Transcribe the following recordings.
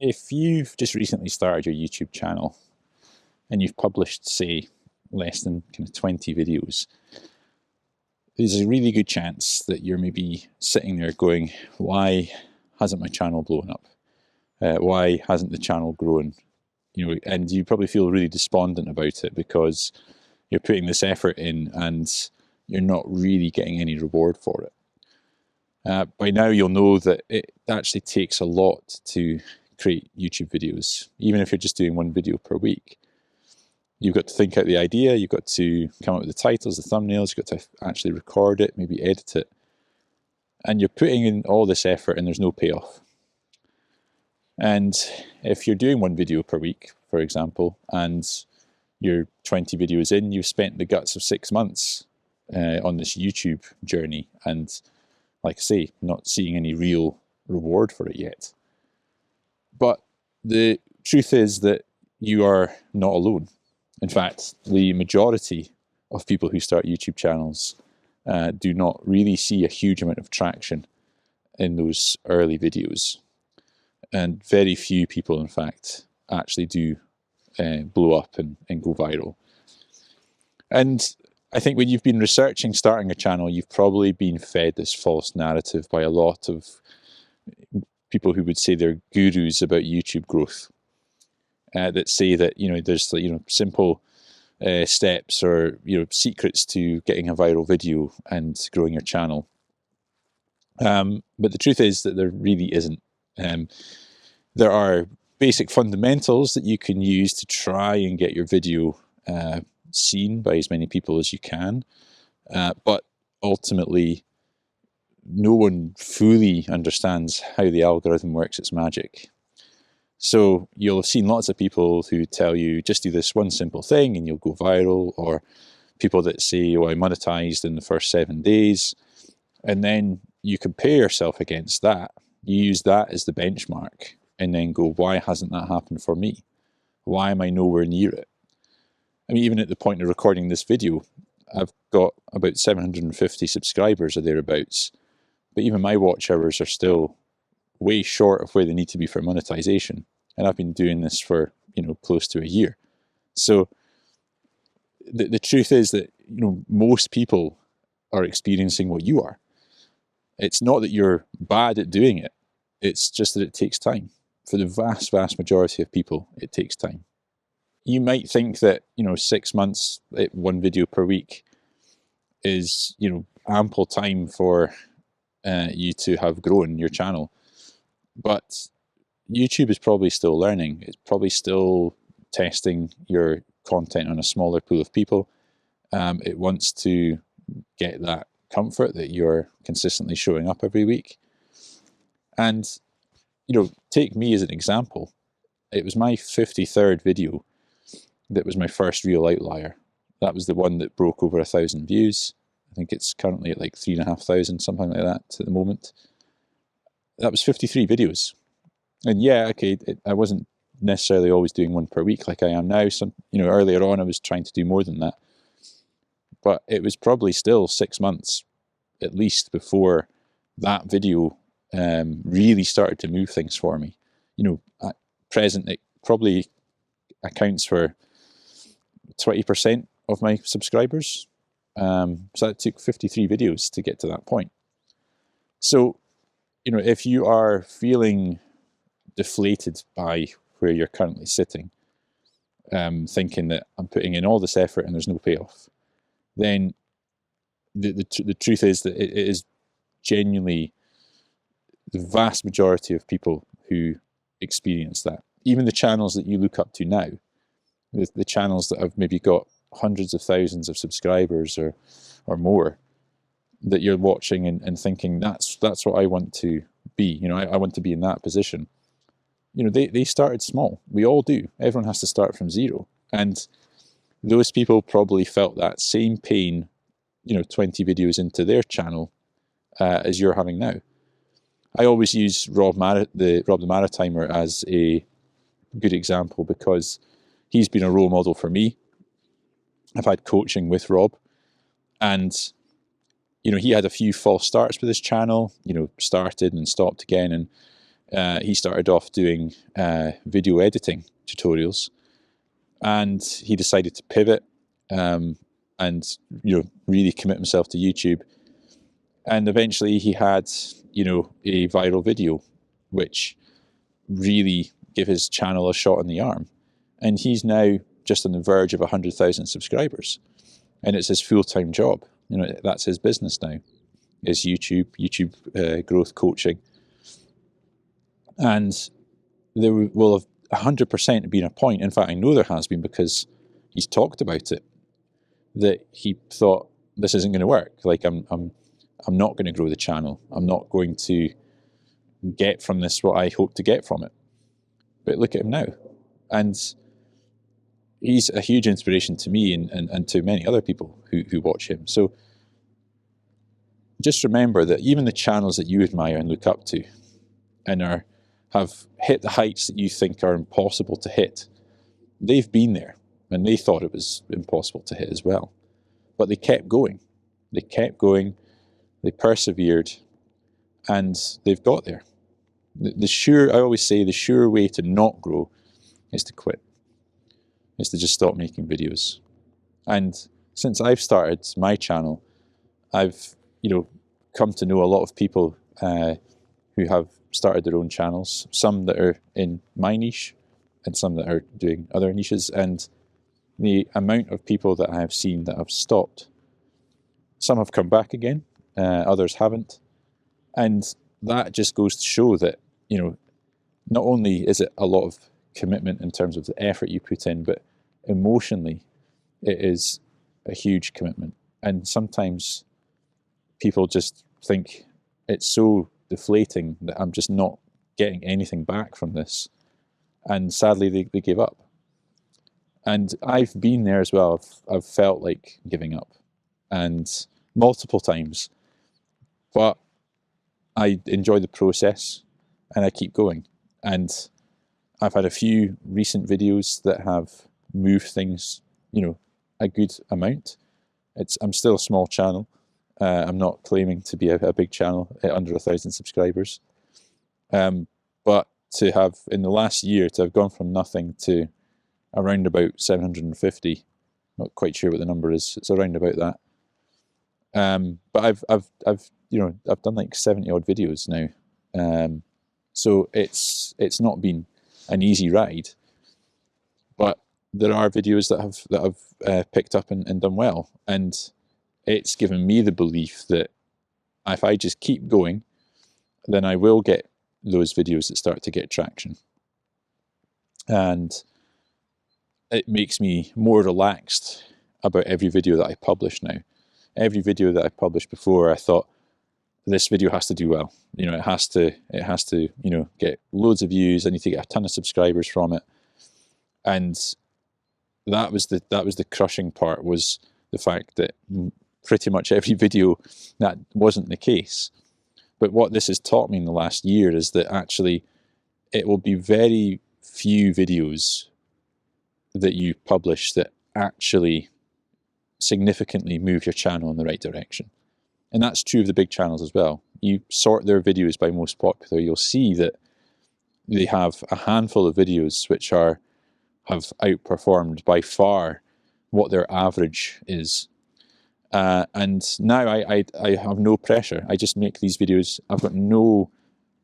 If you've just recently started your YouTube channel and you've published, say, less than kind of 20 videos, there's a really good chance that you're maybe sitting there going, why hasn't my channel blown up? Why hasn't the channel grown? And you probably feel really despondent about it because you're putting this effort in and you're not really getting any reward for it. By now you'll know that it actually takes a lot to create YouTube videos, even if you're just doing one video per week. You've got to think out the idea, you've got to come up with the titles, the thumbnails, you've got to actually record it, maybe edit it. And you're putting in all this effort and there's no payoff. And if you're doing one video per week, for example, and you're 20 videos in, you've spent the guts of 6 months on this YouTube journey and, like I say, not seeing any real reward for it yet. But the truth is that you are not alone. In fact, the majority of people who start YouTube channels do not really see a huge amount of traction in those early videos. And very few people, in fact, actually do blow up and go viral. And I think when you've been researching starting a channel, you've probably been fed this false narrative by a lot of people who would say they're gurus about YouTube growth, that say that there's simple steps or secrets to getting a viral video and growing your channel. But the truth is that there really isn't. There are basic fundamentals that you can use to try and get your video seen by as many people as you can, but ultimately no one fully understands how the algorithm works its magic. So you'll have seen lots of people who tell you just do this one simple thing and you'll go viral, or people that say, oh, I monetized in the first 7 days, and then you compare yourself against that. You use that as the benchmark and then go, why hasn't that happened for me? Why am I nowhere near it? I mean, even at the point of recording this video, I've got about 750 subscribers or thereabouts, but even my watch hours are still way short of where they need to be for monetization. And I've been doing this for, close to a year. So the truth is that, most people are experiencing what you are. It's not that you're bad at doing it. It's just that it takes time. For the vast, vast majority of people, it takes time. You might think that, 6 months, one video per week is, ample time for you to have grown your channel. But YouTube is probably still learning. It's probably still testing your content on a smaller pool of people. It wants to get that comfort that you're consistently showing up every week. And, take me as an example. It was my 53rd video that was my first real outlier. That was the one that broke over 1,000 views. I think it's currently at like 3,500, something like that at the moment. That was 53 videos. And yeah, okay, I wasn't necessarily always doing one per week like I am now. Some, earlier on I was trying to do more than that. But it was probably still 6 months at least before that video really started to move things for me. At present, it probably accounts for 20% of my subscribers. So it took 53 videos to get to that point. So, if you are feeling deflated by where you're currently sitting, thinking that I'm putting in all this effort and there's no payoff, then the truth is that it is genuinely the vast majority of people who experience that. Even the channels that you look up to now, the channels that have maybe got hundreds of thousands of subscribers or more, that you're watching and thinking, that's what I want to be. I want to be in that position. They started small. We all do. Everyone has to start from zero. And those people probably felt that same pain, 20 videos into their channel as you're having now. I always use Rob the Maritimer as a good example because he's been a role model for me. I've had coaching with Rob, and he had a few false starts with his channel, started and stopped again, and he started off doing video editing tutorials, and he decided to pivot and really commit himself to YouTube. And eventually he had a viral video which really gave his channel a shot in the arm, and he's now just on the verge of 100,000 subscribers, and it's his full-time job. That's his business now, is YouTube growth coaching. And there will have 100% been a point, in fact I know there has been, because he's talked about it, that he thought, this isn't going to work. Like, I'm not going to grow the channel. I'm not going to get from this what I hope to get from it. But look at him now. And he's a huge inspiration to me and to many other people who watch him. So just remember that even the channels that you admire and look up to and have hit the heights that you think are impossible to hit, they've been there and they thought it was impossible to hit as well. But they kept going. They kept going. They persevered, and they've got there. I always say the sure way to not grow is to quit. Is to just stop making videos. And since I've started my channel, I've come to know a lot of people who have started their own channels, some that are in my niche and some that are doing other niches, and the amount of people that I have seen that have stopped. Some have come back again, others haven't. And that just goes to show that, not only is it a lot of commitment in terms of the effort you put in, but emotionally it is a huge commitment. And sometimes people just think it's so deflating that I'm just not getting anything back from this. And sadly, they give up. And I've been there as well. I've felt like giving up, and multiple times. But I enjoy the process and I keep going. And I've had a few recent videos that have moved things, a good amount. I'm still a small channel. I'm not claiming to be a big channel at under 1,000 subscribers. But to have, in the last year, to have gone from nothing to around about 750, not quite sure what the number is. It's around about that. But I've done like 70 odd videos now. So it's not been an easy ride, but there are videos that have picked up and done well, and it's given me the belief that if I just keep going, then I will get those videos that start to get traction. And it makes me more relaxed about every video that I publish now. Every video that I published before, I thought, this video has to do well. It has to get loads of views. I need to get a ton of subscribers from it. And that was the crushing part, was the fact that pretty much every video that wasn't the case. But what this has taught me in the last year is that actually it will be very few videos that you publish that actually significantly move your channel in the right direction. And that's true of the big channels as well. You sort their videos by most popular, you'll see that they have a handful of videos which have outperformed by far what their average is. And now I have no pressure. I just make these videos. I've got no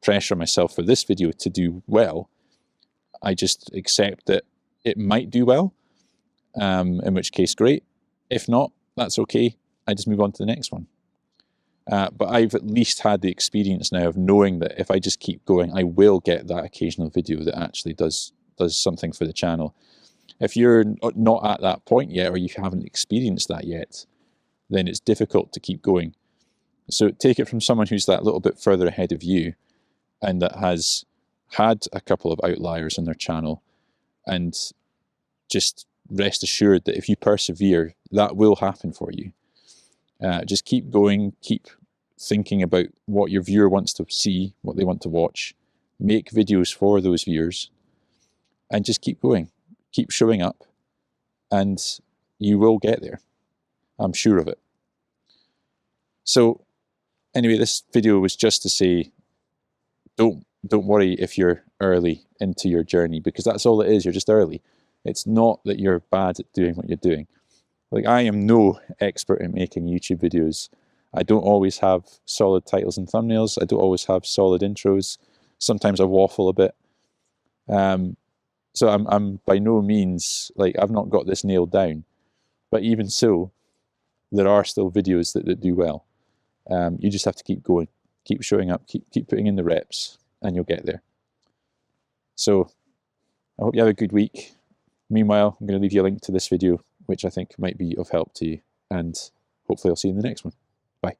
pressure on myself for this video to do well. I just accept that it might do well, in which case great. If not, that's okay. I just move on to the next one. But I've at least had the experience now of knowing that if I just keep going, I will get that occasional video that actually does something for the channel. If you're not at that point yet, or you haven't experienced that yet, then it's difficult to keep going. So take it from someone who's that little bit further ahead of you and that has had a couple of outliers on their channel, and just rest assured that if you persevere, that will happen for you. Just keep going, keep thinking about what your viewer wants to see, what they want to watch, make videos for those viewers, and just keep going, keep showing up, and you will get there. I'm sure of it. So anyway, this video was just to say, don't don't worry if you're early into your journey, because that's all it is. You're just early. It's not that you're bad at doing what you're doing. Like, I am no expert in making YouTube videos. I don't always have solid titles and thumbnails. I don't always have solid intros. Sometimes I waffle a bit. So I'm by no means, like, I've not got this nailed down. But even so, there are still videos that do well. You just have to keep going, keep showing up, keep putting in the reps, and you'll get there. So I hope you have a good week. Meanwhile, I'm going to leave you a link to this video, which I think might be of help to you, and hopefully I'll see you in the next one. Bye.